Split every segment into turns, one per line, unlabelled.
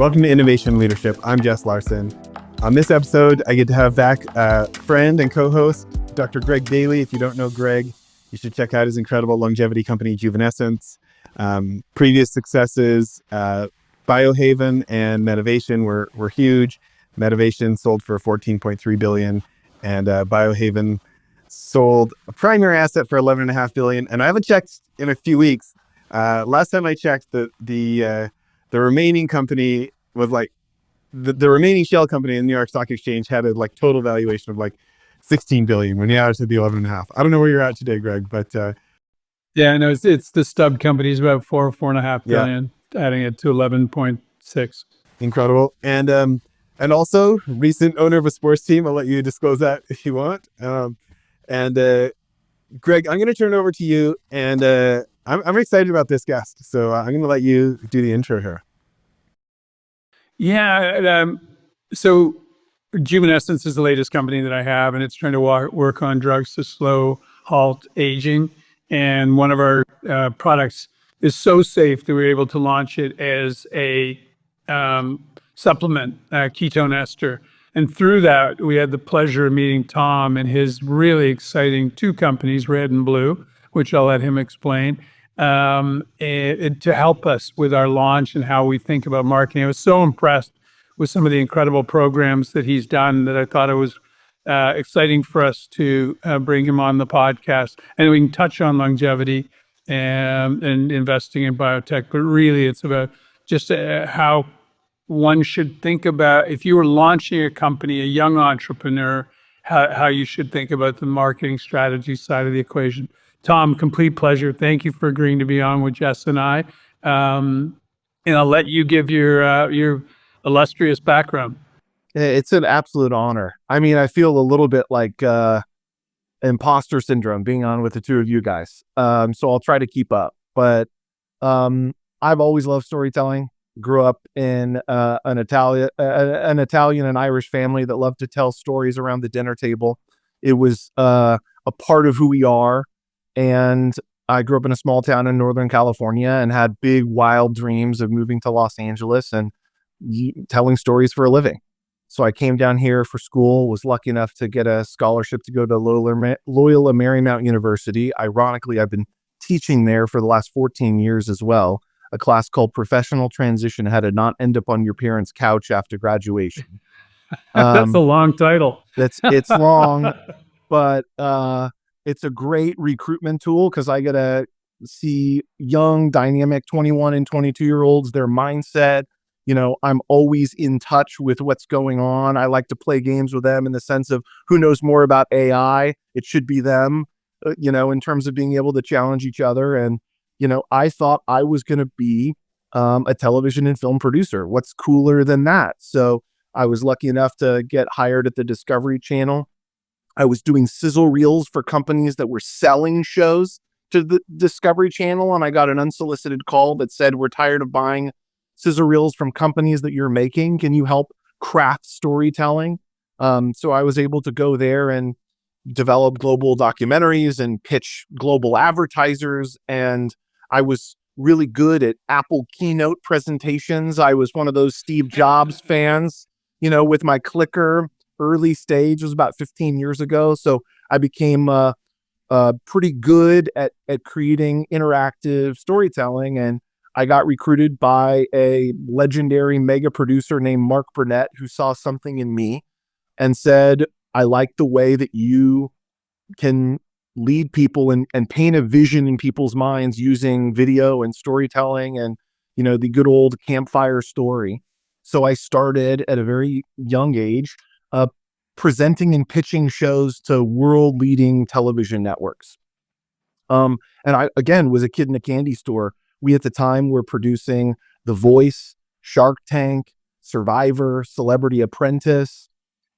Welcome to Innovation Leadership. I'm Jess Larson. On this episode, I get to have back friend and co-host, Dr. Greg Daly. If you don't know Greg, you should check out his incredible longevity company, Juvenescence. Previous successes, Biohaven and Medivation were huge. Medivation sold for $14.3 billion, and Biohaven sold a primary asset for $11.5 billion. And I haven't checked in a few weeks. Last time I checked, the remaining company was like the remaining shell company in the New York Stock Exchange had a total valuation of like 16 billion when now it's at the 11.5. I don't know where you're at today, Greg, but
yeah, no, it's the stub companies about 4.5
yeah,
billion, adding it to 11.6.
incredible. And also recent owner of a sports team. I'll let you disclose that if you want. And Greg, I'm going to turn it over to you, and I'm excited about this guest, so I'm going to let you do the intro here.
Yeah, so Juvenescence is the latest company that I have, and it's trying to work on drugs to slow, halt aging. And one of our products is so safe that we were able to launch it as a supplement, ketone ester. And through that, we had the pleasure of meeting Tom and his really exciting two companies, Red and Blue, which I'll let him explain, to help us with our launch and how we think about marketing. I was so impressed with some of the incredible programs that he's done that I thought it was exciting for us to bring him on the podcast. And we can touch on longevity and investing in biotech, but really it's about just how one should think about, if you were launching a company, a young entrepreneur, how you should think about the marketing strategy side of the equation. Tom, complete pleasure. Thank you for agreeing to be on with Jess and I. And I'll let you give your illustrious background.
It's an absolute honor. I mean, I feel a little bit like imposter syndrome being on with the two of you guys. So I'll try to keep up. But I've always loved storytelling. Grew up in an Italian and Irish family that loved to tell stories around the dinner table. It was a part of who we are. And I grew up in a small town in Northern California and had big, wild dreams of moving to Los Angeles and telling stories for a living. So I came down here for school, was lucky enough to get a scholarship to go to Loyola Marymount University. Ironically, I've been teaching there for the last 14 years as well, a class called Professional Transition, How to Not End Up on Your Parents' Couch After Graduation.
That's a long title.
It's long, but it's a great recruitment tool because I get to see young, dynamic 21 and 22-year-olds, their mindset. You know, I'm always in touch with what's going on. I like to play games with them in the sense of who knows more about AI. It should be them, in terms of being able to challenge each other. And, I thought I was going to be a television and film producer. What's cooler than that? So I was lucky enough to get hired at the Discovery Channel. I was doing sizzle reels for companies that were selling shows to the Discovery Channel. And I got an unsolicited call that said, "We're tired of buying sizzle reels from companies that you're making. Can you help craft storytelling?" So I was able to go there and develop global documentaries and pitch global advertisers. And I was really good at Apple keynote presentations. I was one of those Steve Jobs fans, with my clicker. Early stage was about 15 years ago. So I became pretty good at creating interactive storytelling. And I got recruited by a legendary mega producer named Mark Burnett, who saw something in me and said, "I like the way that you can lead people and paint a vision in people's minds using video and storytelling and, the good old campfire story." So I started at a very young age presenting and pitching shows to world-leading television networks. And I, again, was a kid in a candy store. We at the time were producing The Voice, Shark Tank, Survivor, Celebrity Apprentice.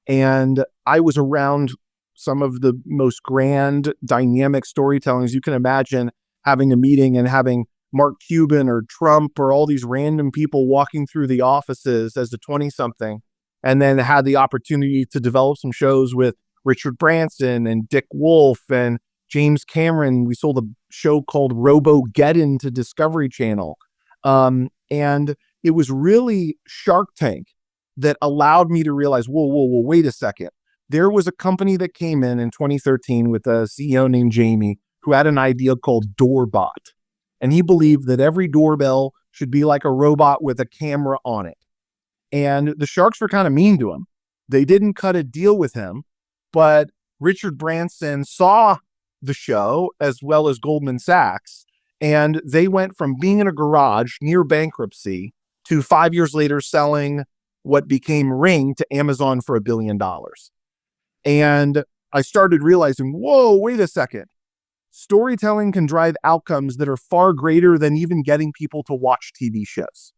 And I was around some of the most grand, dynamic storytellings you can imagine, having a meeting and having Mark Cuban or Trump or all these random people walking through the offices as a 20-something, and then had the opportunity to develop some shows with Richard Branson and Dick Wolf and James Cameron. We sold a show called Robo-Geddon to Discovery Channel. And it was really Shark Tank that allowed me to realize, whoa, wait a second. There was a company that came in 2013 with a CEO named Jamie who had an idea called Doorbot. And he believed that every doorbell should be like a robot with a camera on it. And the Sharks were kind of mean to him. They didn't cut a deal with him, but Richard Branson saw the show as well as Goldman Sachs, and they went from being in a garage near bankruptcy to 5 years later selling what became Ring to Amazon for $1 billion. And I started realizing, whoa, wait a second. Storytelling can drive outcomes that are far greater than even getting people to watch TV shows.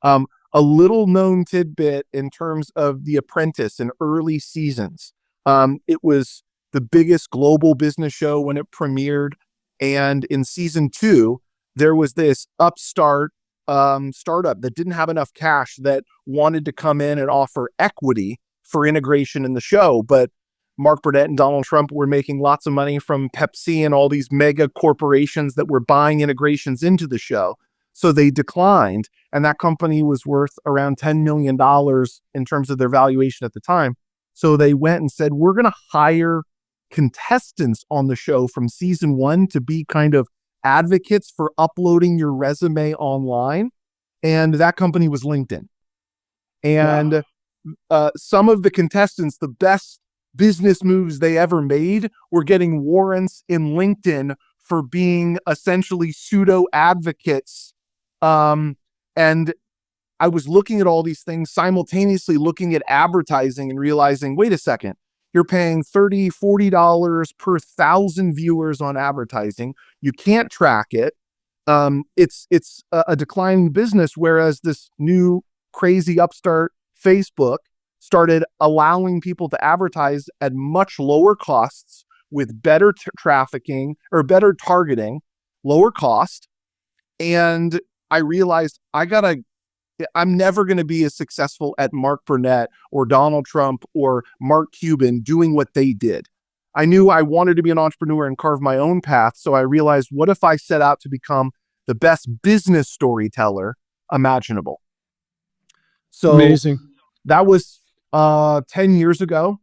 A little known tidbit in terms of The Apprentice in early seasons. It was the biggest global business show when it premiered. And in season 2, there was this upstart startup that didn't have enough cash that wanted to come in and offer equity for integration in the show. But Mark Burnett and Donald Trump were making lots of money from Pepsi and all these mega corporations that were buying integrations into the show. So they declined, and that company was worth around $10 million in terms of their valuation at the time. So they went and said, we're going to hire contestants on the show from season 1 to be kind of advocates for uploading your resume online. And that company was LinkedIn. And some of the contestants, the best business moves they ever made were getting warrants in LinkedIn for being essentially pseudo advocates. And I was looking at all these things, simultaneously looking at advertising and realizing, wait a second, you're paying $30, $40 per 1,000 viewers on advertising. You can't track it. It's a declining business, whereas this new crazy upstart Facebook started allowing people to advertise at much lower costs with better trafficking or better targeting, lower cost. And I realized I'm never going to be as successful at Mark Burnett or Donald Trump or Mark Cuban doing what they did. I knew I wanted to be an entrepreneur and carve my own path. So I realized, what if I set out to become the best business storyteller imaginable? So
Amazing.
That was 10 years ago.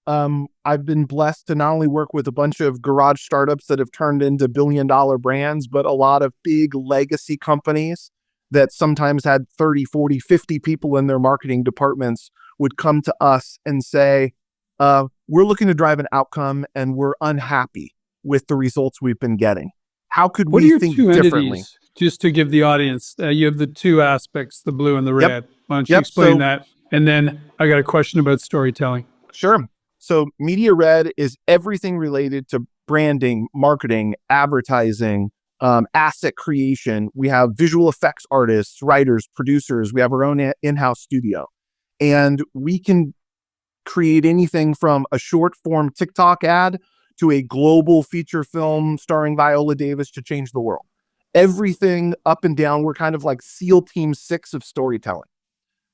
I've been blessed to not only work with a bunch of garage startups that have turned into billion-dollar brands, but a lot of big legacy companies that sometimes had 30, 40, 50 people in their marketing departments would come to us and say, we're looking to drive an outcome and we're unhappy with the results we've been getting. How could
What are
we
your
think
two
differently?
entities? Just to give the audience, you have the two aspects, the blue and the red. Why don't you explain that? And then I got a question about storytelling.
Sure. So Media Red is everything related to branding, marketing, advertising, asset creation. We have visual effects artists, writers, producers. We have our own in-house studio. And we can create anything from a short form TikTok ad to a global feature film starring Viola Davis to change the world. Everything up and down. We're kind of like SEAL Team 6 of storytelling.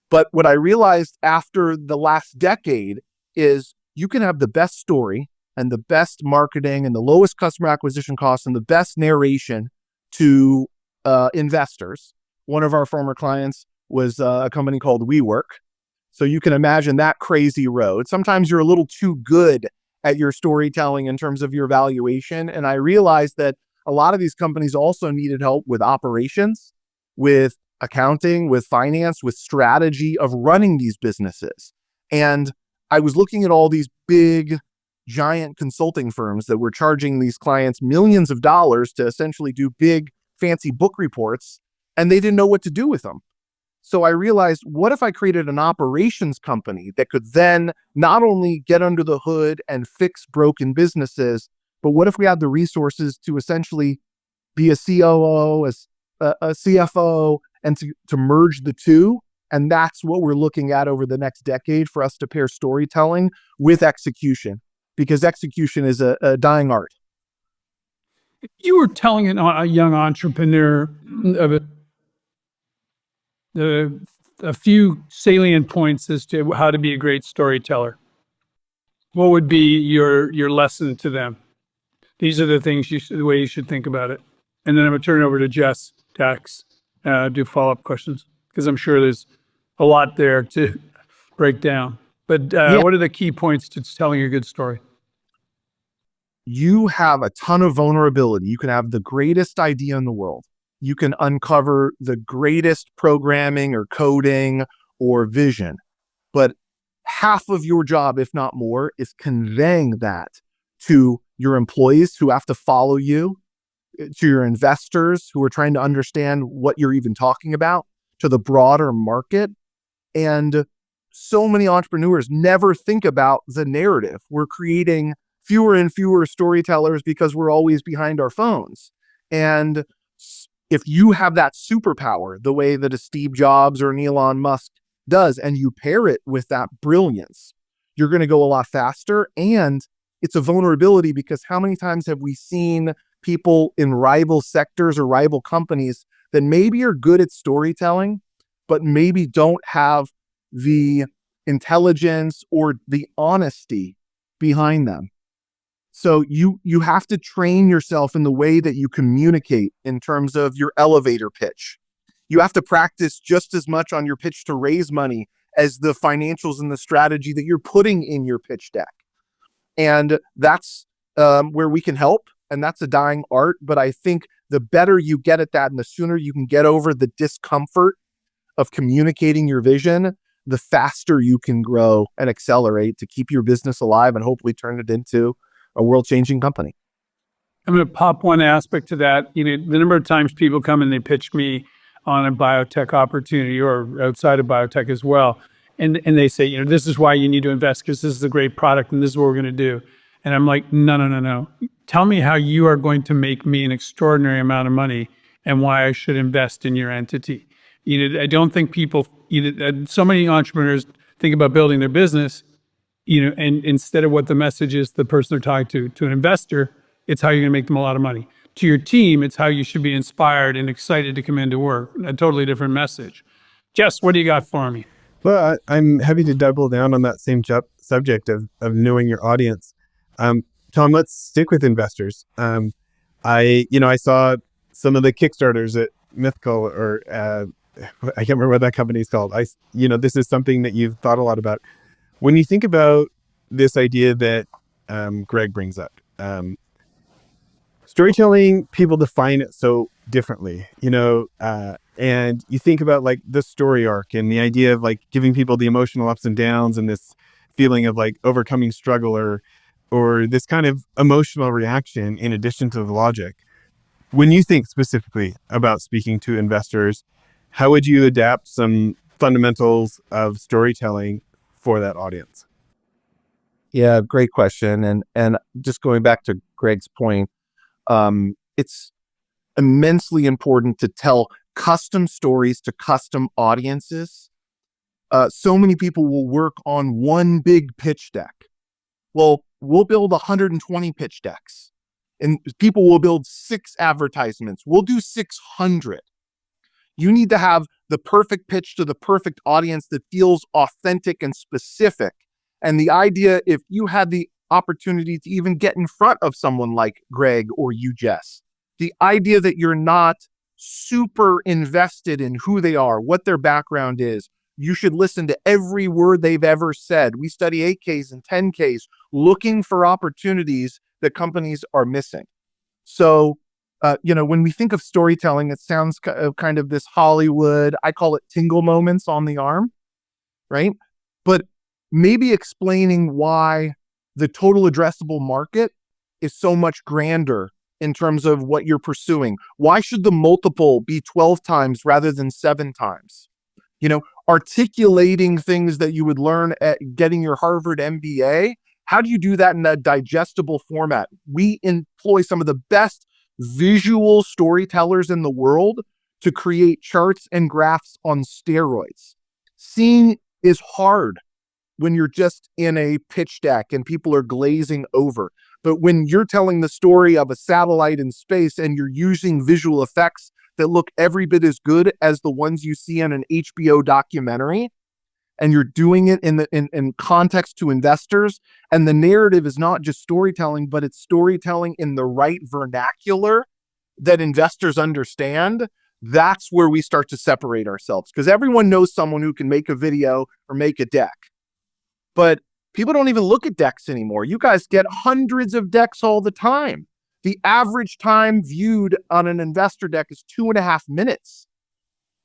But what I realized after the last decade is you can have the best story and the best marketing and the lowest customer acquisition costs and the best narration to investors. One of our former clients was a company called WeWork. So you can imagine that crazy road. Sometimes you're a little too good at your storytelling in terms of your valuation. And I realized that a lot of these companies also needed help with operations, with accounting, with finance, with strategy of running these businesses. And I was looking at all these big, giant consulting firms that were charging these clients millions of dollars to essentially do big, fancy book reports, and they didn't know what to do with them. So I realized, what if I created an operations company that could then not only get under the hood and fix broken businesses, but what if we had the resources to essentially be a COO, a CFO, and to merge the two? And that's what we're looking at over the next decade, for us to pair storytelling with execution, because execution is a dying art.
You were telling a young entrepreneur of a few salient points as to how to be a great storyteller. What would be your lesson to them? These are the things the way you should think about it. And then I'm going to turn it over to Jess to do follow-up questions. because I'm sure there's a lot there to break down. But
Yeah.
what are the key points to telling a good story?
You have a ton of vulnerability. You can have the greatest idea in the world. You can uncover the greatest programming or coding or vision. But half of your job, if not more, is conveying that to your employees who have to follow you, to your investors who are trying to understand what you're even talking about, to the broader market. And so many entrepreneurs never think about the narrative. We're creating fewer and fewer storytellers because we're always behind our phones. And if you have that superpower, the way that a Steve Jobs or an Elon Musk does, and you pair it with that brilliance, you're going to go a lot faster. And it's a vulnerability because how many times have we seen people in rival sectors or rival companies that maybe are good at storytelling, but maybe don't have the intelligence or the honesty behind them? So you have to train yourself in the way that you communicate in terms of your elevator pitch. You have to practice just as much on your pitch to raise money as the financials and the strategy that you're putting in your pitch deck. And that's where we can help. And that's a dying art. But I think the better you get at that and the sooner you can get over the discomfort of communicating your vision, the faster you can grow and accelerate to keep your business alive and hopefully turn it into a world-changing company.
I'm going to pop one aspect to that. The number of times people come and they pitch me on a biotech opportunity or outside of biotech as well. And they say, this is why you need to invest because this is a great product and this is what we're going to do. And I'm like, no. Tell me how you are going to make me an extraordinary amount of money and why I should invest in your entity. I don't think people, so many entrepreneurs think about building their business, and instead of what the message is, the person they're talking to an investor, it's how you're going to make them a lot of money. To your team, it's how you should be inspired and excited to come into work. A totally different message. Jess, what do you got for me?
Well, I'm happy to double down on that same subject of knowing your audience. Tom, let's stick with investors. I saw some of the Kickstarters at Mythical, or I can't remember what that company is called. This is something that you've thought a lot about. When you think about this idea that Greg brings up, storytelling, people define it so differently, and you think about like the story arc and the idea of like giving people the emotional ups and downs and this feeling of like overcoming struggle or this kind of emotional reaction in addition to the logic. When you think specifically about speaking to investors, how would you adapt some fundamentals of storytelling for that audience?
Yeah, great question. And just going back to Greg's point, it's immensely important to tell custom stories to custom audiences. So many people will work on one big pitch deck. Well, we'll build 120 pitch decks and people will build 6 advertisements. We'll do 600. You need to have the perfect pitch to the perfect audience that feels authentic and specific. And the idea, if you had the opportunity to even get in front of someone like Greg or you, Jess, the idea that you're not super invested in who they are, what their background is, you should listen to every word they've ever said. We study 8Ks and 10Ks looking for opportunities that companies are missing. So, when we think of storytelling, it sounds kind of this Hollywood, I call it tingle moments on the arm, right? But maybe explaining why the total addressable market is so much grander in terms of what you're pursuing. Why should the multiple be 12 times rather than 7 times? Articulating things that you would learn at getting your Harvard MBA. How do you do that in a digestible format? We employ some of the best visual storytellers in the world to create charts and graphs on steroids. Seeing is hard when you're just in a pitch deck and people are glazing over. But when you're telling the story of a satellite in space and you're using visual effects that look every bit as good as the ones you see in an HBO documentary, and you're doing it in context to investors, and the narrative is not just storytelling, but it's storytelling in the right vernacular that investors understand, That's where we start to separate ourselves, because everyone knows someone who can make a video or make a deck. But people don't even look at decks anymore. You guys get hundreds of decks all the time. The average time viewed on an investor deck is 2.5 minutes.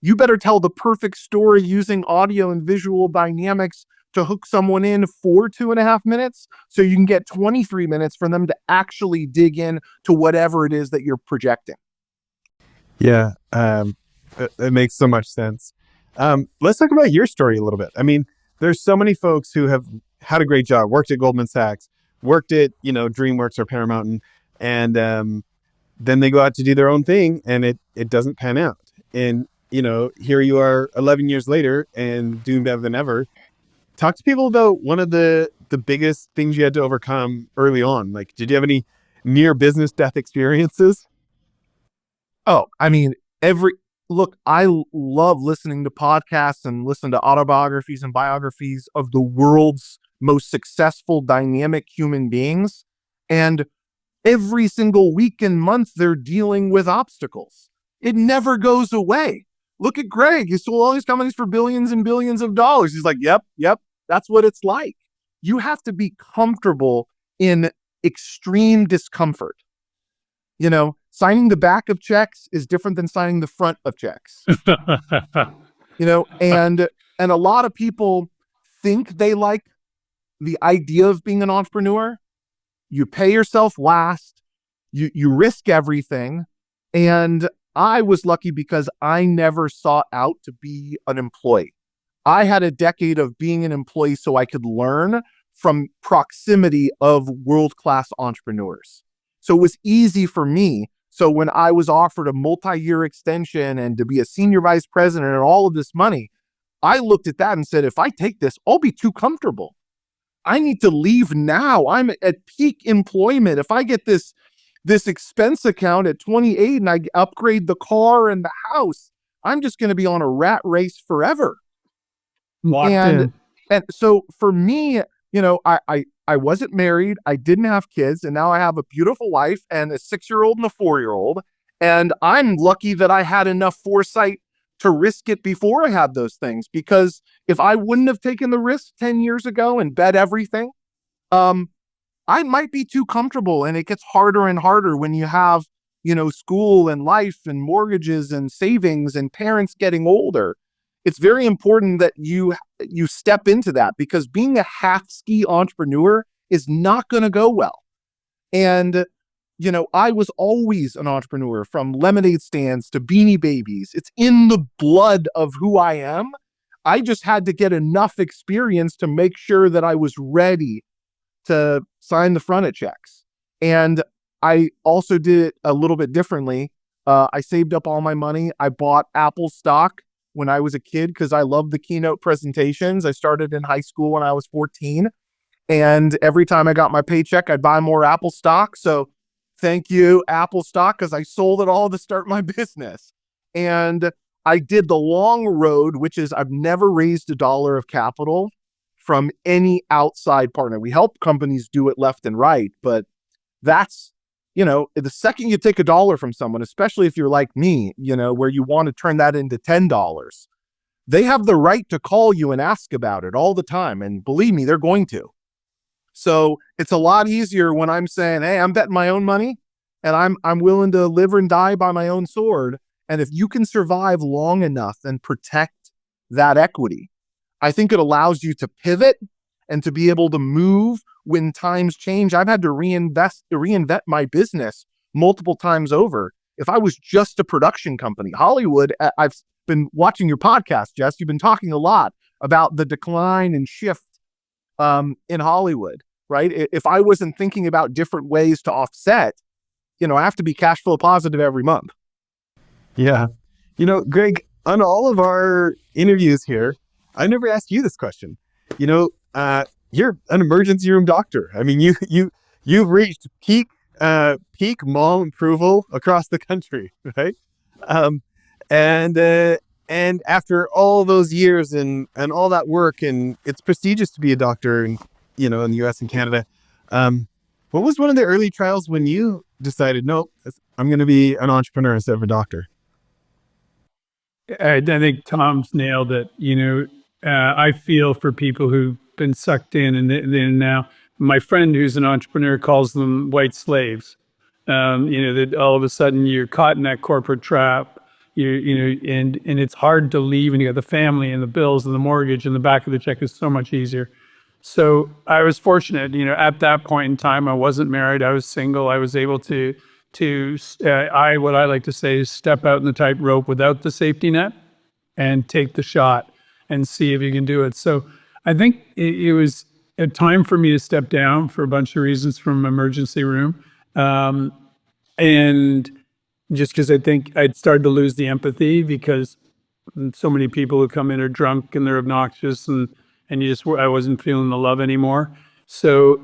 You better tell the perfect story using audio and visual dynamics to hook someone in for 2.5 minutes, so you can get 23 minutes for them to actually dig in to whatever it is that you're projecting.
Yeah, it makes so much sense. Let's talk about your story a little bit. I mean, there's so many folks who have had a great job, worked at Goldman Sachs, worked at, DreamWorks or Paramount, and then they go out to do their own thing, and it doesn't pan out. And, here you are 11 years later and doing better than ever. Talk to people about one of the biggest things you had to overcome early on. Like, did you have any near business death experiences?
Oh, I mean, I love listening to podcasts and listen to autobiographies and biographies of the world's most successful, dynamic human beings. And every single week and month, they're dealing with obstacles. It never goes away. Look at Greg. He sold all these companies for billions and billions of dollars. He's like, yep, that's what it's like. You have to be comfortable in extreme discomfort. Signing the back of checks is different than signing the front of checks. And a lot of people think they like the idea of being an entrepreneur. You pay yourself last, you risk everything. And I was lucky because I never sought out to be an employee. I had a decade of being an employee so I could learn from proximity of world-class entrepreneurs. So it was easy for me. So when I was offered a multi-year extension and to be a senior vice president and all of this money, I looked at that and said, if I take this, I'll be too comfortable. I need to leave now. I'm at peak employment. If I get this expense account at 28 and I upgrade the car and the house, I'm just going to be on a rat race forever.
Locked in.
And so for me, I wasn't married. I didn't have kids. And now I have a beautiful wife and a 6-year-old and a 4-year-old. And I'm lucky that I had enough foresight to risk it before I had those things. Because if I wouldn't have taken the risk 10 years ago and bet everything, I might be too comfortable. And it gets harder and harder when you have, school and life and mortgages and savings and parents getting older. It's very important that you step into that, because being a half-ski entrepreneur is not going to go well. And, I was always an entrepreneur, from lemonade stands to Beanie Babies. It's in the blood of who I am. I just had to get enough experience to make sure that I was ready to sign the front of checks. And I also did it a little bit differently. I saved up all my money. I bought Apple stock when I was a kid because I loved the keynote presentations. I started in high school when I was 14. And every time I got my paycheck, I'd buy more Apple stock. So thank you, Apple stock, because I sold it all to start my business. And I did the long road, which is I've never raised $1 of capital from any outside partner. We help companies do it left and right, but that's, the second you take $1 from someone, especially if you're like me, where you want to turn that into $10, they have the right to call you and ask about it all the time. And believe me, they're going to. So it's a lot easier when I'm saying, hey, I'm betting my own money and I'm willing to live and die by my own sword. And if you can survive long enough and protect that equity, I think it allows you to pivot and to be able to move when times change. I've had to reinvent my business multiple times over. If I was just a production company, Hollywood, I've been watching your podcast, Jess. You've been talking a lot about the decline and shift in Hollywood, right? If I wasn't thinking about different ways to offset, I have to be cash flow positive every month.
Yeah. Greg, on all of our interviews here, I never asked you this question. You're an emergency room doctor. I mean, you've reached peak mall approval across the country, right? And after all those years and all that work, and it's prestigious to be a doctor, in the U.S. and Canada. What was one of the early trials when you decided, no, I'm going to be an entrepreneur instead of a doctor?
I think Tom's nailed it. I feel for people who've been sucked in, and then now my friend who's an entrepreneur calls them white slaves. That all of a sudden you're caught in that corporate trap. And it's hard to leave, and you got the family and the bills and the mortgage, and the back of the check is so much easier. So I was fortunate, at that point in time, I wasn't married, I was single, I was able to what I like to say is step out in the tightrope without the safety net and take the shot and see if you can do it. So I think it was a time for me to step down for a bunch of reasons from emergency room. And just because I think I'd started to lose the empathy because so many people who come in are drunk and they're obnoxious, and I wasn't feeling the love anymore. So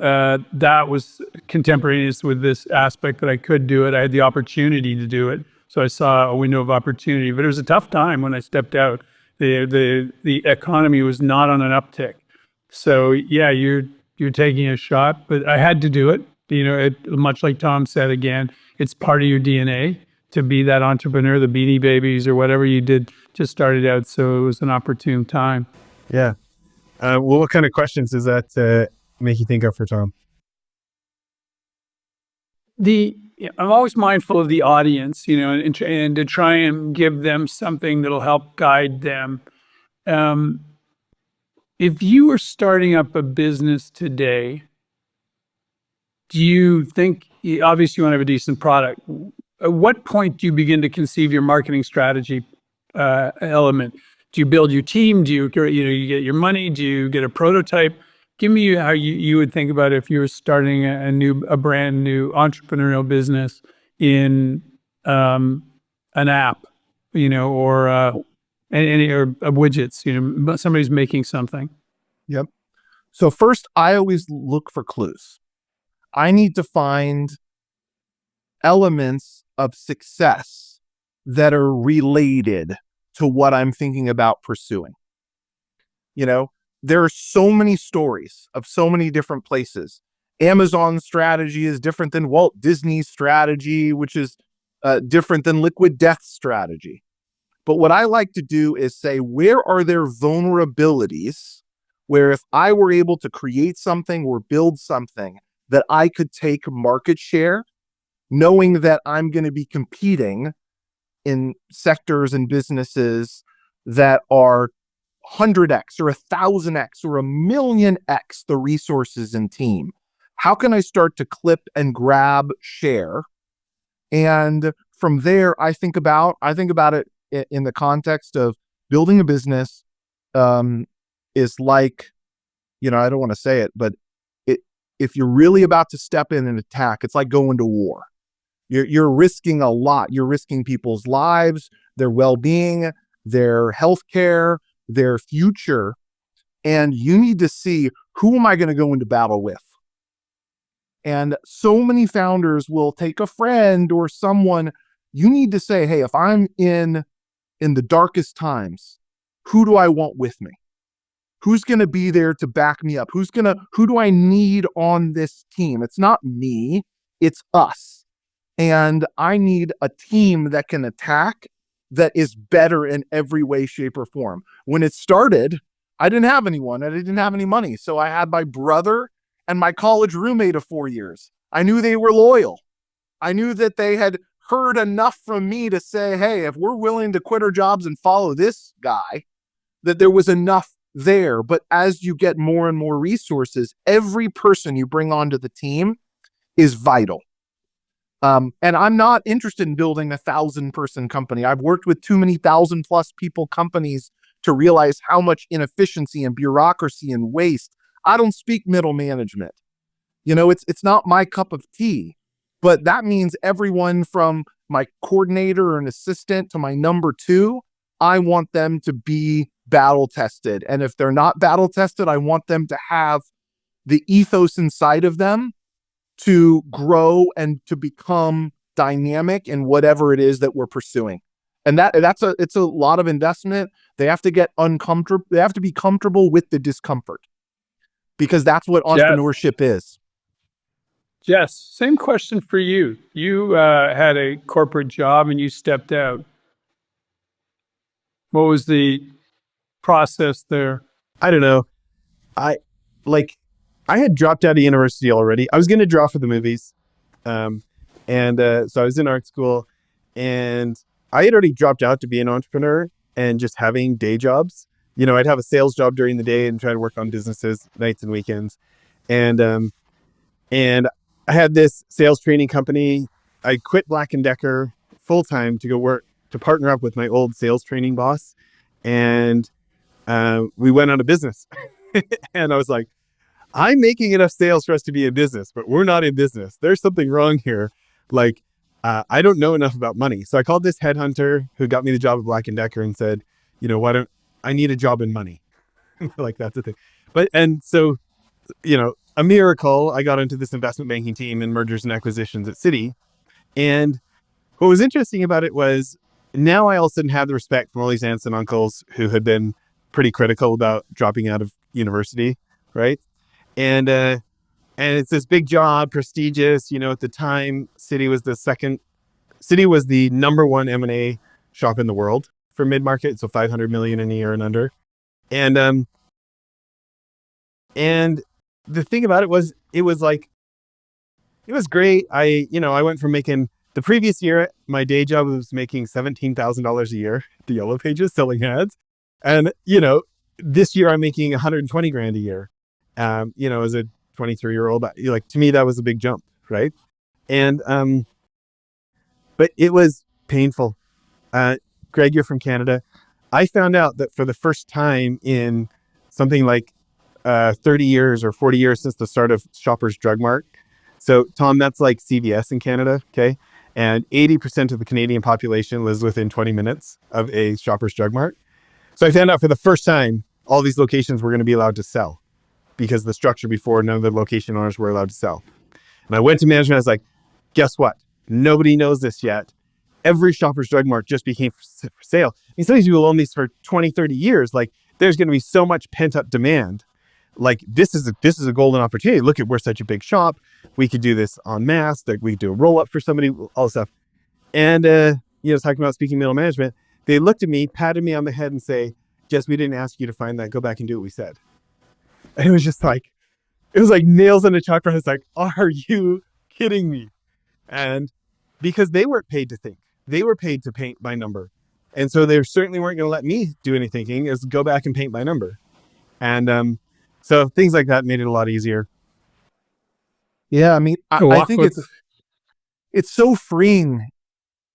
that was contemporaneous with this aspect that I could do it. I had the opportunity to do it, so I saw a window of opportunity. But it was a tough time when I stepped out. The economy was not on an uptick. So yeah, you're taking a shot, but I had to do it. Much like Tom said again, it's part of your DNA to be that entrepreneur, the Beanie Babies or whatever you did, just started out. So it was an opportune time.
Yeah. Well, what kind of questions does that make you think of for Tom?
I'm always mindful of the audience, and to try and give them something that'll help guide them. If you were starting up a business today, do you think, obviously you want to have a decent product? At what point do you begin to conceive your marketing strategy element? Do you build your team? Do you get your money? Do you get a prototype? Give me how you would think about it if you were starting a brand new entrepreneurial business in an app, or any or widgets. Somebody's making something.
Yep. So first, I always look for clues. I need to find elements of success that are related to what I'm thinking about pursuing. There are so many stories of so many different places. Amazon's strategy is different than Walt Disney's strategy, which is different than Liquid Death's strategy. But what I like to do is say, where are there vulnerabilities where if I were able to create something or build something that I could take market share, knowing that I'm going to be competing in sectors and businesses that are 100x or 1,000x or 1,000,000x the resources and team. How can I start to clip and grab share? And from there, I think about it in the context of building a business. Is like, I don't want to say it, but if you're really about to step in and attack, it's like going to war. You're risking a lot. You're risking people's lives, their well-being, their healthcare, their future. And you need to see, who am I going to go into battle with? And so many founders will take a friend or someone. You need to say, hey, if I'm in the darkest times, who do I want with me? Who's going to be there to back me up? Who do I need on this team? It's not me, it's us. And I need a team that can attack, that is better in every way, shape, or form. When it started, I didn't have anyone. I didn't have any money. So I had my brother and my college roommate of 4 years. I knew they were loyal. I knew that they had heard enough from me to say, hey, if we're willing to quit our jobs and follow this guy, that there was enough there. But as you get more and more resources, every person you bring onto the team is vital. And I'm not interested in building 1,000-person company. I've worked with too many 1,000+ people companies to realize how much inefficiency and bureaucracy and waste. I don't speak middle management. It's not my cup of tea. But that means everyone from my coordinator or an assistant to my number 2, I want them to be battle tested. And if they're not battle tested, I want them to have the ethos inside of them to grow and to become dynamic in whatever it is that we're pursuing. And it's a lot of investment. They have to get uncomfortable. They have to be comfortable with the discomfort, because that's what entrepreneurship is.
Jess, same question for you. You had a corporate job and you stepped out. What was the process there?
I don't know. I like I had dropped out of university already. I was going to draw for the movies. Um, so I was in art school, and I had already dropped out to be an entrepreneur and just having day jobs. I'd have a sales job during the day and try to work on businesses nights and weekends. And I had this sales training company. I quit Black and Decker full time to go work to partner up with my old sales training boss, and we went out of business. And I was like, I'm making enough sales for us to be in business, but we're not in business. There's something wrong here. Like, I don't know enough about money. So I called this headhunter who got me the job at Black and Decker and said, I need a job in money. Like, that's the thing. So, a miracle, I got into this investment banking team in mergers and acquisitions at Citi. And what was interesting about it was now I all of a sudden had the respect from all these aunts and uncles who had been pretty critical about dropping out of university, right? And it's this big job, prestigious. At the time, Citi was the number one M&A shop in the world for mid-market, so 500 million in a year and under. And the thing about it was great. I went from making the previous year, my day job was making $17,000 a year at the Yellow Pages selling ads. And, this year I'm making 120 grand a year. As a 23-year-old, to me, that was a big jump. Right. And, but it was painful. Greg, you're from Canada. I found out that for the first time in something like 30 years or 40 years since the start of Shoppers Drug Mart. So, Tom, that's like CVS in Canada, okay? And 80% of the Canadian population lives within 20 minutes of a Shoppers Drug Mart. So I found out for the first time, all these locations were going to be allowed to sell because the structure before, none of the location owners were allowed to sell. And I went to management, I was like, guess what? Nobody knows this yet. Every Shoppers Drug Mart just became for sale. I mean, some of these people own these for 20, 30 years. Like, there's going to be so much pent up demand. Like, this is a golden opportunity. Look at, we're such a big shop. We could do this en masse. Like, we could do a roll up for somebody, all this stuff. And, talking about speaking middle management, they looked at me, patted me on the head and say, Jess, we didn't ask you to find that. Go back and do what we said. And it was just like, nails on a chalkboard. It's like, are you kidding me? And because they weren't paid to think, they were paid to paint by number. And so they certainly weren't going to let me do any thinking, is go back and paint by number. And, so things like that made it a lot easier.
Yeah, I mean, I think it's so freeing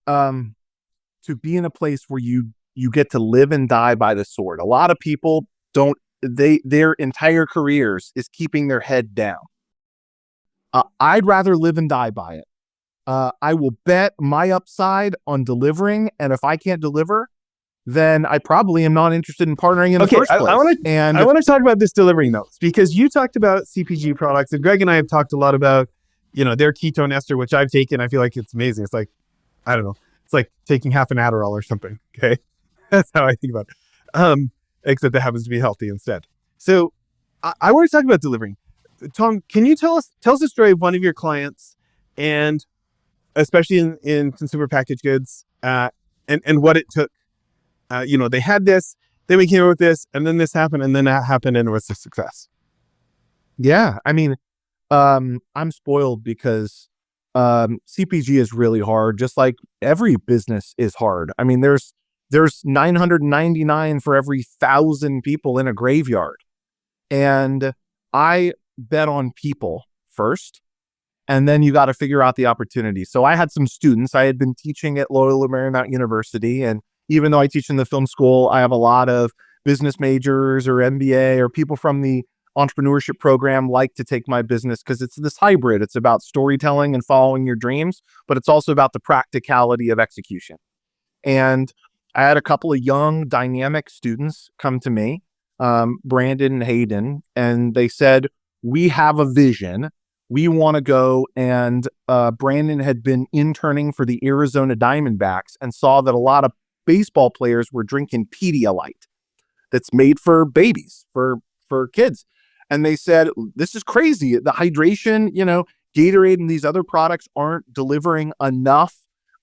to be in a place where you get to live and die by the sword. A lot of people their entire careers is keeping their head down. I'd rather live and die by it. I will bet my upside on delivering, and if I can't deliver, then I probably am not interested in partnering in the first place. I want to talk about this delivering though, because you talked about CPG products, and Greg and I have talked a lot about, their ketone ester, which I've taken. I feel like it's amazing. It's like, I don't know, it's like taking half an Adderall or something. Okay, that's how I think about it. Except that happens to be healthy instead. So I want to talk about delivering. Tom, can you tell us the story of one of your clients, and especially in consumer packaged goods, and what it took? They had this, then we came up with this, and then this happened, and then that happened, and it was a success. Yeah, I mean, I'm spoiled because CPG is really hard, just like every business is hard. I mean, there's 999 for every 1,000 people in a graveyard. And I bet on people first, and then you got to figure out the opportunity. So I had some students. I had been teaching at Loyola Marymount University, and even though I teach in the film school, I have a lot of business majors or MBA or people from the entrepreneurship program like to take my business because it's this hybrid. It's about storytelling and following your dreams, but it's also about the practicality of execution. And I had a couple of young, dynamic students come to me, Brandon and Hayden, and they said, we have a vision. We want to go. And Brandon had been interning for the Arizona Diamondbacks and saw that a lot of baseball players were drinking Pedialyte that's made for babies, for kids. And they said, this is crazy. The hydration, Gatorade and these other products aren't delivering enough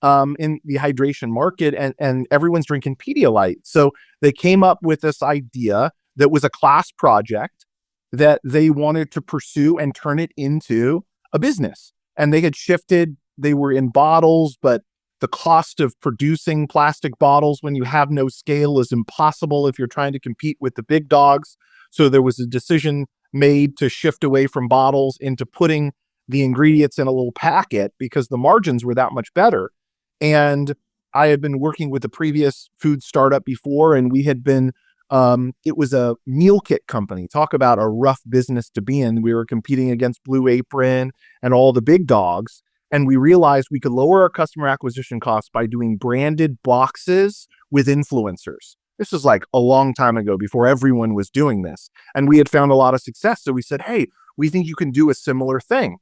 in the hydration market, and everyone's drinking Pedialyte. So they came up with this idea that was a class project that they wanted to pursue and turn it into a business. And they had shifted, they were in bottles, but the cost of producing plastic bottles when you have no scale is impossible if you're trying to compete with the big dogs. So there was a decision made to shift away from bottles into putting the ingredients in a little packet because the margins were that much better. And I had been working with a previous food startup before, and we had been, it was a meal kit company. Talk about a rough business to be in. We were competing against Blue Apron and all the big dogs. And we realized we could lower our customer acquisition costs by doing branded boxes with influencers. This was like a long time ago before everyone was doing this. And we had found a lot of success. So we said, hey, we think you can do a similar thing.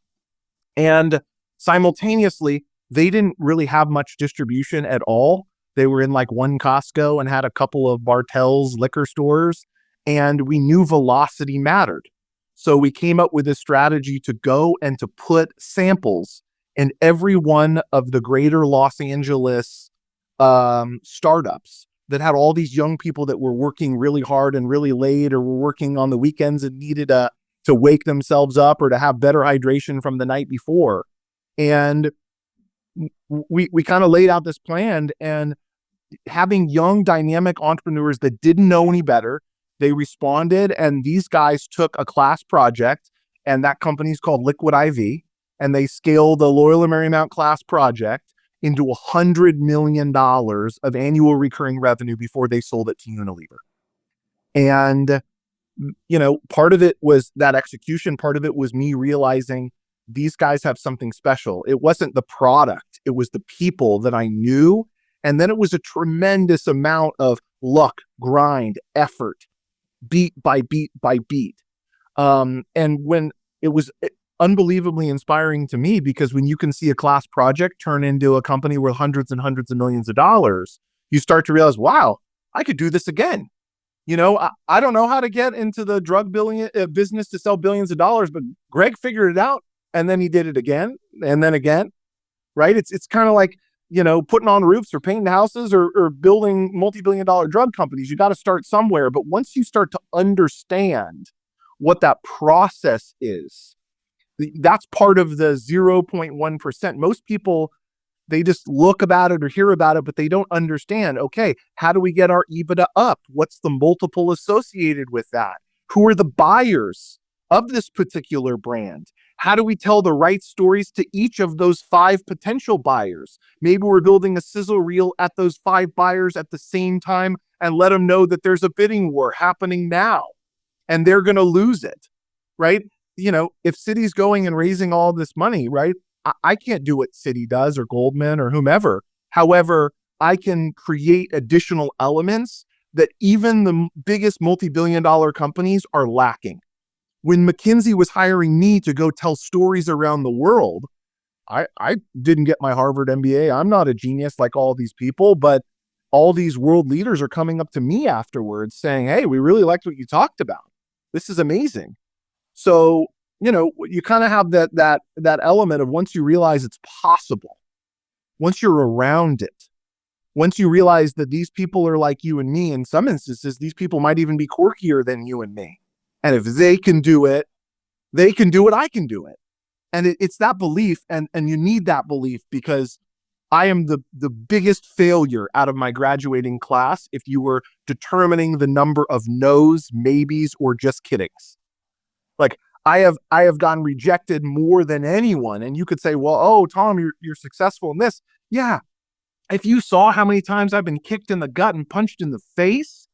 And simultaneously, they didn't really have much distribution at all. They were in like one Costco and had a couple of Bartell's liquor stores. And we knew velocity mattered. So we came up with a strategy to go and to put samples in every one of the greater Los Angeles startups that had all these young people that were working really hard and really late, or were working on the weekends and needed to wake themselves up or to have better hydration from the night before. And we kind of laid out this plan, and having young dynamic entrepreneurs that didn't know any better, they responded, and these guys took a class project, and that company's called Liquid IV. And they scaled the Loyola Marymount class project into $100 million of annual recurring revenue before they sold it to Unilever. And, part of it was that execution. Part of it was me realizing these guys have something special. It wasn't the product. It was the people that I knew. And then it was a tremendous amount of luck, grind, effort, beat by beat by beat. And when it was unbelievably inspiring to me, because when you can see a class project turn into a company worth hundreds and hundreds of millions of dollars, you start to realize, wow, I could do this again. I don't know how to get into the drug business to sell billions of dollars, but Greg figured it out, and then he did it again and then again, right? It's kind of like, putting on roofs or painting houses or building multi-billion-dollar drug companies. You got to start somewhere. But once you start to understand what that process is, that's part of the 0.1%. Most people, they just look about it or hear about it, but they don't understand, okay, how do we get our EBITDA up? What's the multiple associated with that? Who are the buyers of this particular brand? How do we tell the right stories to each of those 5 potential buyers? Maybe we're building a sizzle reel at those 5 buyers at the same time and let them know that there's a bidding war happening now and they're going to lose it, right? If Citi's going and raising all this money, right? I can't do what Citi does or Goldman or whomever. However, I can create additional elements that even the biggest multi-billion-dollar companies are lacking. When McKinsey was hiring me to go tell stories around the world, I didn't get my Harvard MBA. I'm not a genius like all these people, but all these world leaders are coming up to me afterwards saying, hey, we really liked what you talked about. This is amazing. So, you kind of have that element of, once you realize it's possible, once you're around it, once you realize that these people are like you and me, in some instances, these people might even be quirkier than you and me. And if they can do it, I can do it. And it's that belief, and you need that belief, because I am the biggest failure out of my graduating class if you were determining the number of no's, maybes, or just kiddings. Like, I have gotten rejected more than anyone. And you could say, well, oh, Tom, you're successful in this. Yeah. If you saw how many times I've been kicked in the gut and punched in the face,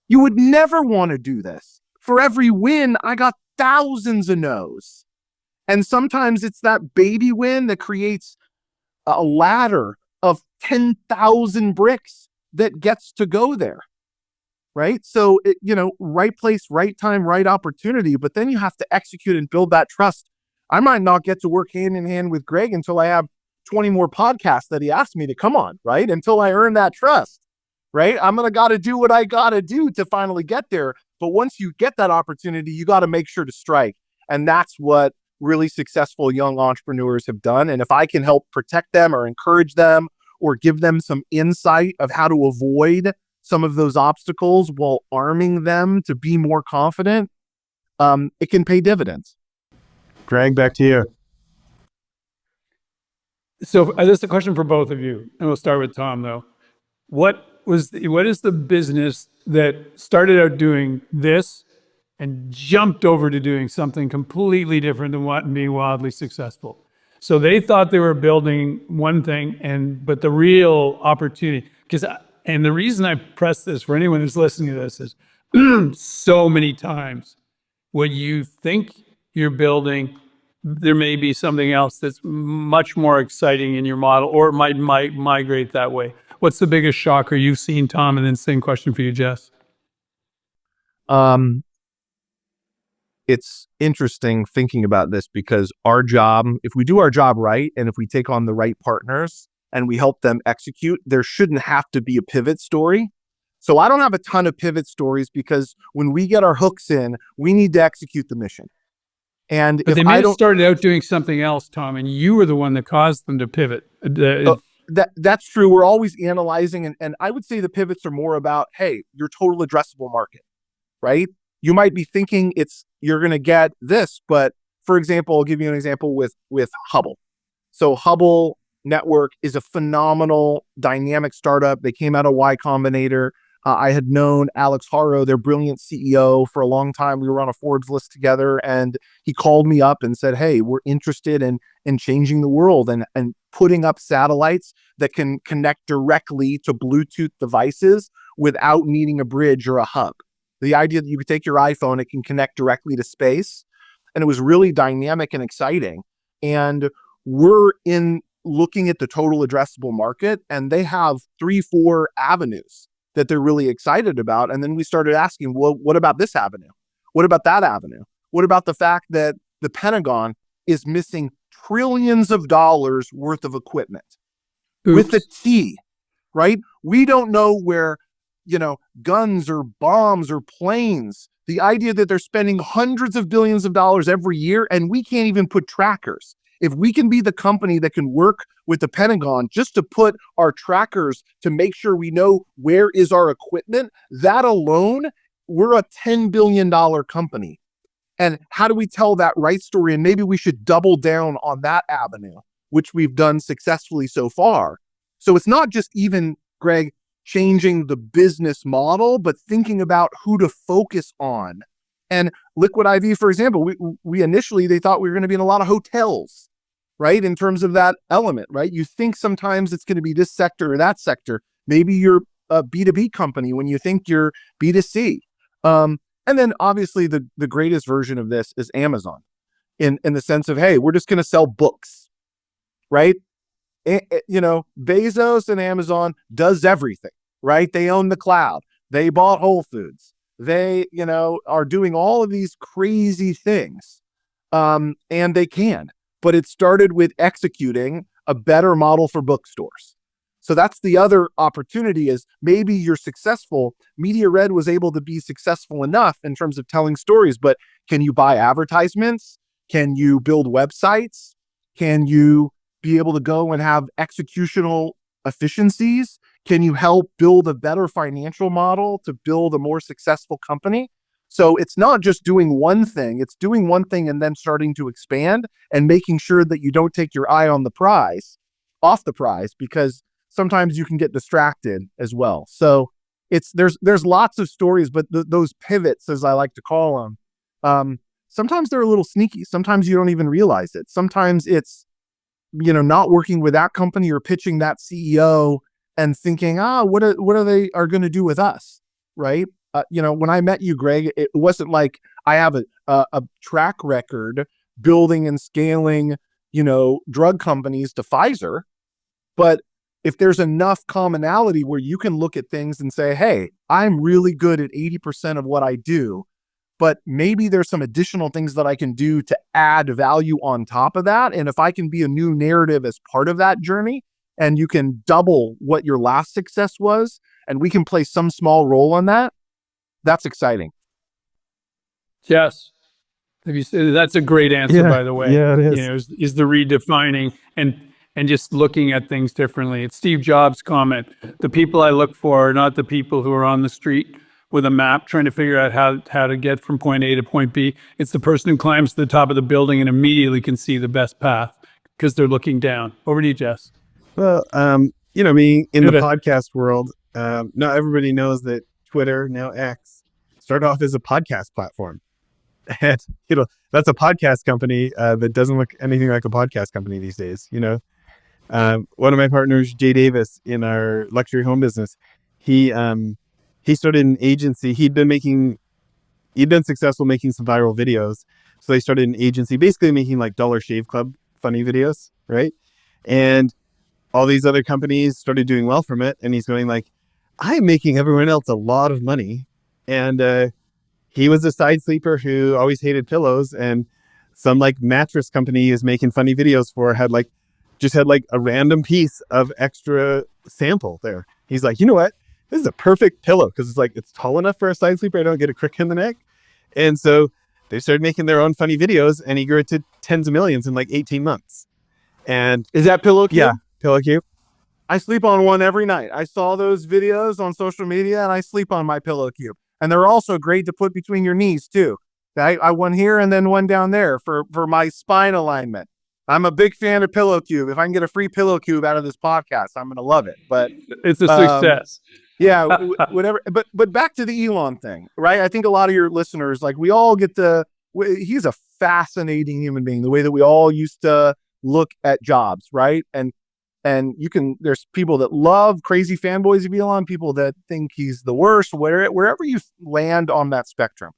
you would never want to do this. For every win, I got thousands of no's. And sometimes it's that baby win that creates a ladder of 10,000 bricks that gets to go there. Right? So, right place, right time, right opportunity, but then you have to execute and build that trust. I might not get to work hand in hand with Greg until I have 20 more podcasts that he asked me to come on, right? Until I earn that trust, right? I'm going to got to do what I got to do to finally get there. But once you get that opportunity, you got to make sure to strike. And that's what really successful young entrepreneurs have done. And if I can help protect them or encourage them or give them some insight of how to avoid some of those obstacles while arming them to be more confident, it can pay dividends.
Greg, back to you.
So this is a question for both of you, and we'll start with Tom though. What is the business that started out doing this and jumped over to doing something completely different than what and being wildly successful? So they thought they were building one thing, but the real opportunity, and the reason I press this for anyone who's listening to this is so many times what you think you're building, there may be something else that's much more exciting in your model, or it might migrate that way. What's the biggest shocker you've seen, Tom? And then same question for you, Jess.
It's interesting thinking about this because our job, if we do our job right, and if we take on the right partners and we help them execute, there shouldn't have to be a pivot story. So I don't have a ton of pivot stories because when we get our hooks in, we need to execute the mission. And
but
if
they may
I
have
don't,
started out doing something else, Tom, and you were the one that caused them to pivot.
that's true. We're always analyzing, and I would say the pivots are more about, hey, your total addressable market, right? You might be thinking you're going to get this, but for example, I'll give you an example with Hubble. So Hubble Network is a phenomenal dynamic startup. They came out of Y Combinator. I had known Alex Haro, their brilliant CEO, for a long time. We were on a Forbes list together, and he called me up and said, hey, we're interested in changing the world and putting up satellites that can connect directly to Bluetooth devices without needing a bridge or a hub. The idea that you could take your iPhone, it can connect directly to space. And it was really dynamic and exciting. And we're looking at the total addressable market, and they have 3-4 avenues that they're really excited about. And then we started asking, well, what about this avenue? What about that avenue? What about the fact that the Pentagon is missing trillions of dollars worth of equipment?
Oops.
With a T, right? We don't know where, guns or bombs or planes, the idea that they're spending hundreds of billions of dollars every year and we can't even put trackers. If we can be the company that can work with the Pentagon just to put our trackers to make sure we know where is our equipment, that alone, we're a $10 billion company. And how do we tell that right story? And maybe we should double down on that avenue, which we've done successfully so far. So it's not just even, Greg, changing the business model, but thinking about who to focus on. And Liquid IV, for example, we initially, they thought we were going to be in a lot of hotels, right? In terms of that element, right? You think sometimes it's going to be this sector or that sector. Maybe you're a B2B company when you think you're B2C. And then obviously the greatest version of this is Amazon in the sense of, hey, we're just going to sell books, right? Bezos and Amazon does everything, right? They own the cloud. They bought Whole Foods. They, are doing all of these crazy things. And they can, but it started with executing a better model for bookstores. So that's the other opportunity is maybe you're successful. Media Red was able to be successful enough in terms of telling stories, but can you buy advertisements? Can you build websites? Can you be able to go and have executional efficiencies? Can you help build a better financial model to build a more successful company? So it's not just doing one thing, it's doing one thing and then starting to expand and making sure that you don't take your eye on the prize, off the prize, because sometimes you can get distracted as well. So there's lots of stories, but those pivots, as I like to call them, sometimes they're a little sneaky. Sometimes you don't even realize it. Sometimes it's, not working with that company or pitching that CEO and thinking, what are they going to do with us, right? When I met you, Greg, it wasn't like I have a track record building and scaling, drug companies to Pfizer. But if there's enough commonality where you can look at things and say, hey, I'm really good at 80% of what I do, but maybe there's some additional things that I can do to add value on top of that. And if I can be a new narrative as part of that journey, and you can double what your last success was, and we can play some small role on that, that's exciting.
Yes. Have you said that's a great answer, by the way.
Yeah, it is.
Is the redefining. And and just looking at things differently. It's Steve Jobs' comment: the people I look for are not the people who are on the street with a map trying to figure out how to get from point A to point B. It's the person who climbs to the top of the building and immediately can see the best path because they're looking down. Over to you, Jess.
Well, being in the podcast world, not everybody knows that Twitter, now X, started off as a podcast platform. And, that's a podcast company that doesn't look anything like a podcast company these days. One of my partners, Jay Davis, in our luxury home business, he started an agency. He'd been successful making some viral videos. So they started an agency basically making like Dollar Shave Club funny videos, right? And all these other companies started doing well from it. And he's going like, I'm making everyone else a lot of money. And he was a side sleeper who always hated pillows. And some like mattress company he was making funny videos for had a random piece of extra sample there. He's like, you know what? This is a perfect pillow because it's tall enough for a side sleeper. I don't get a crick in the neck. And so they started making their own funny videos, and he grew it to tens of millions in like 18 months. And
Is that Pillow Cube?
yeah, Pillow Cube.
I sleep on one every night. I saw those videos on social media, and I sleep on my Pillow Cube. And they're also great to put between your knees too. I one here and then one down there for my spine alignment. I'm a big fan of Pillow Cube. If I can get a free Pillow Cube out of this podcast, I'm going to love it. But
it's a success.
Yeah, whatever. But back to the Elon thing, right? I think a lot of your listeners, like we all get he's a fascinating human being, the way that we all used to look at Jobs, right? And there's people that love crazy fanboys of Elon, people that think he's the worst, wherever you land on that spectrum.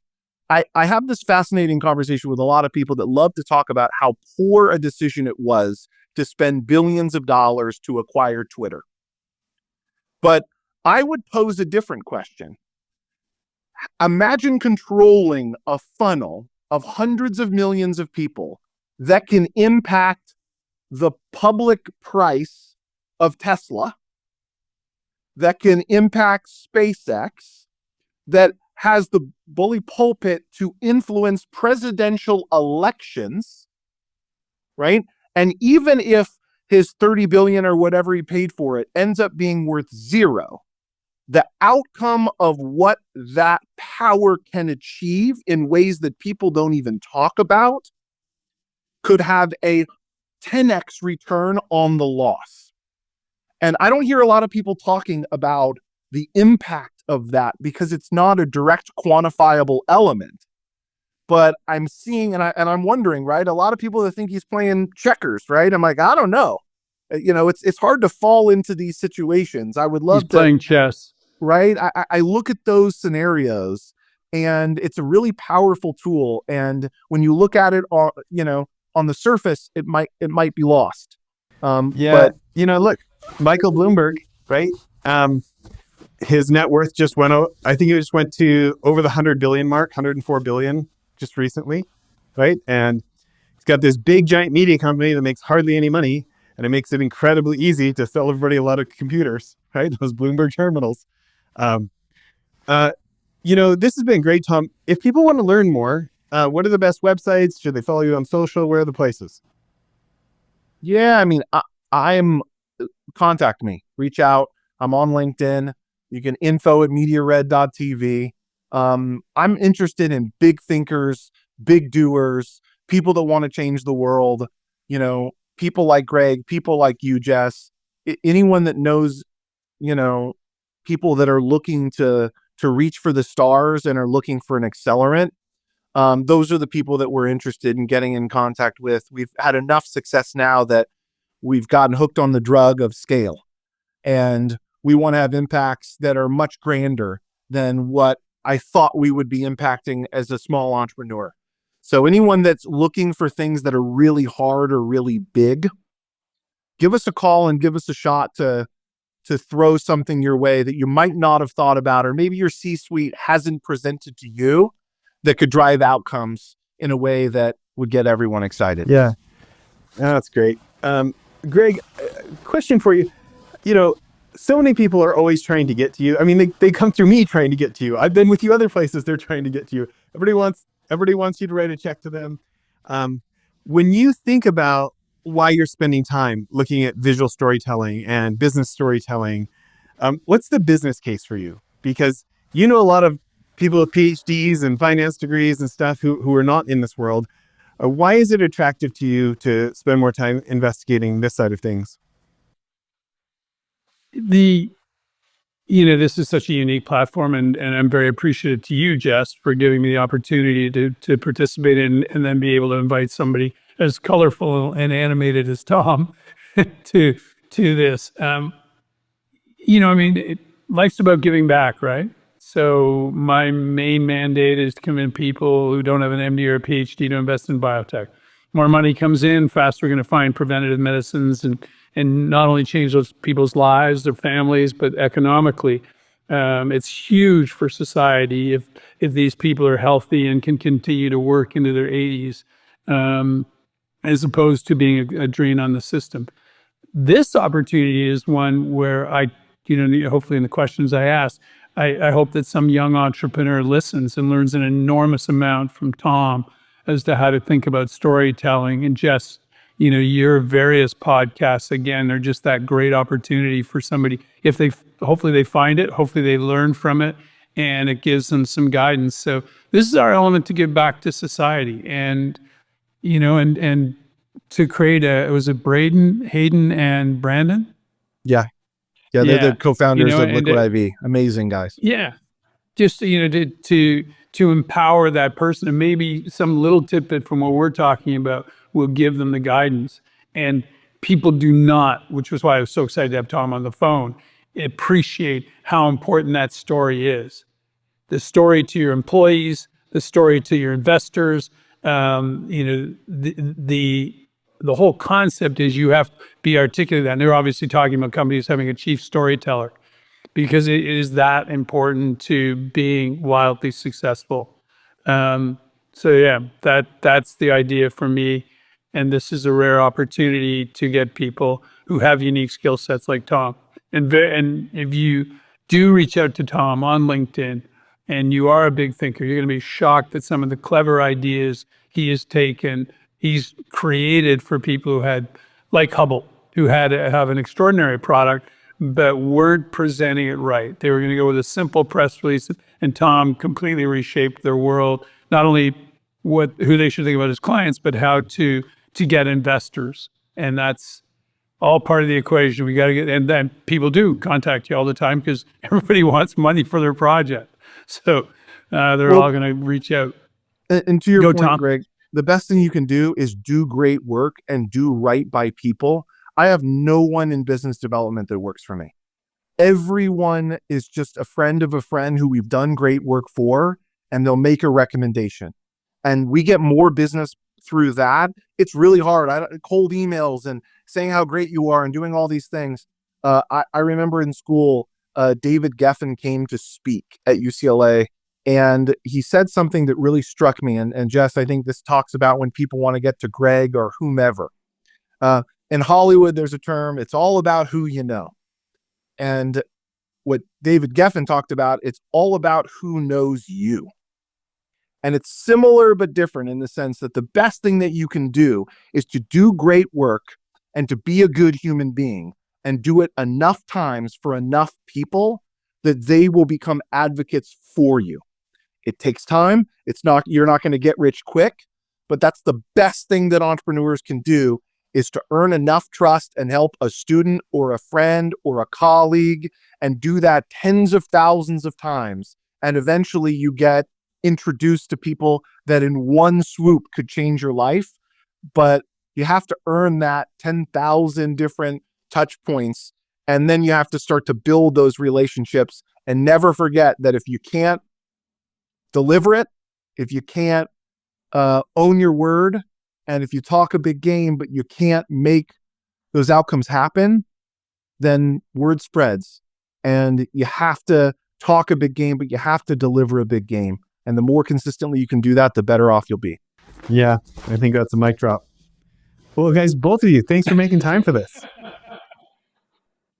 I have this fascinating conversation with a lot of people that love to talk about how poor a decision it was to spend billions of dollars to acquire Twitter. But I would pose a different question. Imagine controlling a funnel of hundreds of millions of people that can impact the public price of Tesla, that can impact SpaceX, that has the bully pulpit to influence presidential elections, right? And even if his 30 billion or whatever he paid for it ends up being worth zero, the outcome of what that power can achieve in ways that people don't even talk about could have a 10x return on the loss. And I don't hear a lot of people talking about the impact of that because it's not a direct quantifiable element. But I'm seeing, and I'm wondering, right? A lot of people that think he's playing checkers, right? I'm like, I don't know. It's hard to fall into these situations. I would love
he's playing chess.
Right? I look at those scenarios, and it's a really powerful tool. And when you look at it, on the surface, it might be lost.
But look, Michael Bloomberg, right? His net worth just went out. I think it just went to over the 100 billion mark, 104 billion just recently, right? And he's got this big giant media company that makes hardly any money, and it makes it incredibly easy to sell everybody a lot of computers, right? Those Bloomberg terminals. This has been great, Tom. If people want to learn more, what are the best websites? Should they follow you on social? Where are the places?
Yeah, I mean, I'm contact me, reach out. I'm on LinkedIn. You can info@mediared.tv. I'm interested in big thinkers, big doers, people that want to change the world. People like Greg, people like you, Jess, anyone that knows, people that are looking to reach for the stars and are looking for an accelerant. Those are the people that we're interested in getting in contact with. We've had enough success now that we've gotten hooked on the drug of scale, and we want to have impacts that are much grander than what I thought we would be impacting as a small entrepreneur. So anyone that's looking for things that are really hard or really big, give us a call and give us a shot to throw something your way that you might not have thought about, or maybe your C-suite hasn't presented to you, that could drive outcomes in a way that would get everyone excited.
Yeah, that's great. Greg, question for you. So many people are always trying to get to you. I mean, they come through me trying to get to you. I've been with you other places. They're trying to get to you. Everybody wants you to write a check to them. When you think about why you're spending time looking at visual storytelling and business storytelling. What's the business case for you? Because you know a lot of people with PhDs and finance degrees and stuff who are not in this world. Why is it attractive to you to spend more time investigating this side of things?
This is such a unique platform, and I'm very appreciative to you, Jess, for giving me the opportunity to participate in and then be able to invite somebody as colorful and animated as Tom to this. Life's about giving back, right? So my main mandate is to convince people who don't have an MD or a PhD to invest in biotech. More money comes in, faster we're going to find preventative medicines and not only change those people's lives, their families, but economically. It's huge for society if these people are healthy and can continue to work into their 80s, as opposed to being a drain on the system. This opportunity is one where hopefully in the questions I ask, I hope that some young entrepreneur listens and learns an enormous amount from Tom as to how to think about storytelling. And Jess, your various podcasts, again, are just that great opportunity for somebody. Hopefully they find it, hopefully they learn from it, and it gives them some guidance. So this is our element to give back to society. And to create was it Braden, Hayden, and Brandon?
Yeah. Yeah. They're the co-founders of Liquid IV. Amazing guys.
Yeah. Just, to empower that person, and maybe some little tidbit from what we're talking about will give them the guidance. And people do not, which was why I was so excited to have Tom on the phone, appreciate how important that story is. The story to your employees, the story to your investors. The whole concept is you have to be articulate. And they're obviously talking about companies having a chief storyteller, because it is that important to being wildly successful. So yeah, that's the idea for me. And this is a rare opportunity to get people who have unique skill sets like Tom. And if you do reach out to Tom on LinkedIn and you are a big thinker, you're going to be shocked at some of the clever ideas he's created for people who had, like Hubble, who had to have an extraordinary product, but weren't presenting it right. They were going to go with a simple press release, and Tom completely reshaped their world, not only who they should think about as clients, but how to get investors. And that's all part of the equation. We got to get, and then people do contact you all the time because everybody wants money for their project. So they're all going to reach out.
And to your point,
Tom.
Greg, the best thing you can do is do great work and do right by people. I have no one in business development that works for me. Everyone is just a friend of a friend who we've done great work for, and they'll make a recommendation. And we get more business through that. It's really hard. Cold emails and saying how great you are and doing all these things. I remember in school, David Geffen came to speak at UCLA, and he said something that really struck me. And Jess, I think this talks about when people want to get to Greg or whomever. In Hollywood, there's a term, it's all about who you know. And what David Geffen talked about, it's all about who knows you. And it's similar but different in the sense that the best thing that you can do is to do great work and to be a good human being and do it enough times for enough people that they will become advocates for you. It takes time. You're not going to get rich quick, but that's the best thing that entrepreneurs can do, is to earn enough trust and help a student or a friend or a colleague, and do that tens of thousands of times. And eventually you get introduced to people that in one swoop could change your life. But you have to earn that 10,000 different touch points. And then you have to start to build those relationships, and never forget that if you can't deliver it, if you can't own your word, and if you talk a big game, but you can't make those outcomes happen, then word spreads. And you have to talk a big game, but you have to deliver a big game. And the more consistently you can do that, the better off you'll be.
Yeah, I think that's a mic drop. Well, guys, both of you, thanks for making time for this.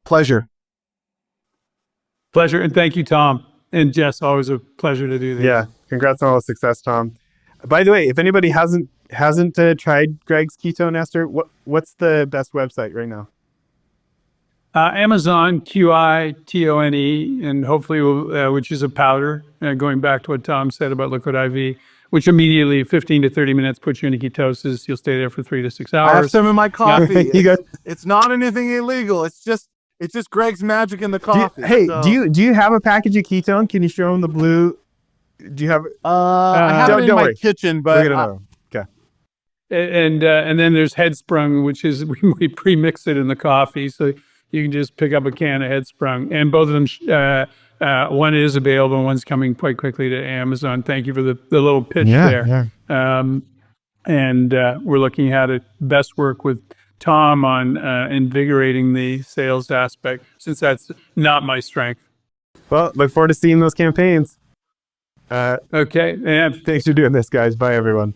Pleasure.
And thank you, Tom. And Jess, always a pleasure to do this.
Yeah, congrats on all the success, Tom. By the way, if anybody hasn't hasn't tried Greg's ketone ester, what's the best website right now?
Amazon, QITONE, and hopefully, which is a powder, going back to what Tom said about liquid IV, which immediately 15 to 30 minutes puts you into ketosis. You'll stay there for 3 to 6 hours.
I have some in my coffee.
You guys-
It's not anything illegal. It's just Greg's magic in the coffee.
Do you have a package of ketone? Can you show them the blue? Do you have?
I have it in
don't
my
worry.
kitchen,
We're
but
gonna know. Okay.
And then there's Headsprung, which is we pre-mix it in the coffee, so you can just pick up a can of Headsprung. And both of them, one is available, and one's coming quite quickly to Amazon. Thank you for the little pitch there. And we're looking at it best work with Tom on invigorating the sales aspect, since that's not my strength.
Well, look forward to seeing those campaigns.
Okay, and
Thanks for doing this, guys. Bye, everyone.